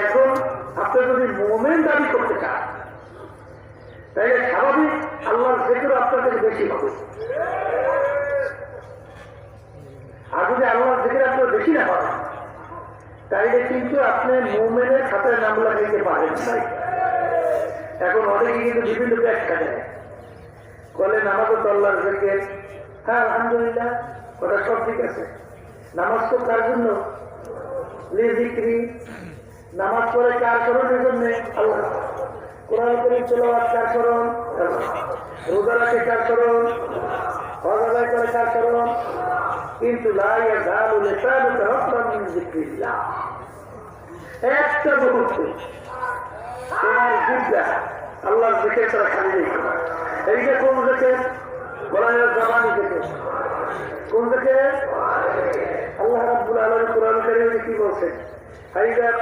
এখন আপনি যদি মোমেন দাবি করতে চান তাহলে স্বাভাবিক আল্লাহর জিকির আপনার থেকে বেশি হবে। আর যদি আল্লাহর জিকির আপনার বেশি না হয় তাইলে কিন্তু আপনি মোমেনের খাতায় নাম লাগাইতে পারেন নাই। এখন অনেকে কিন্তু বিভিন্ন ব্যাখ্যা দেয়, বলে নামাজও তো আল্লাহর জিকির। হ্যাঁ আলহামদুলিল্লাহ, কথা সব ঠিক আছে। নামাজ তো কার জন্য? লিযিকরি। নামাজ পড়ে কার স্মরণের জন্য? আল্লাহ। কোরআন কারীম তেলাওয়াত কার স্মরণ? রোজা রাখে কার স্মরণ? হজ আদায় করে কার স্মরণ? কিন্তু লা ইয়াযালু লিসানুকা রাতবান মিন যিকরিল্লাহ। একটা মুহূর্তে তোমার জিহ্বা আল্লাহর জিকির ছাড়া খালি নেই। এইটা কোন জিকির? বলা হয় জামানি জিকির। কোন জিকির? আল্লাহ রাব্বুল আলামিন কোরআন কারীমে কি বলছেন?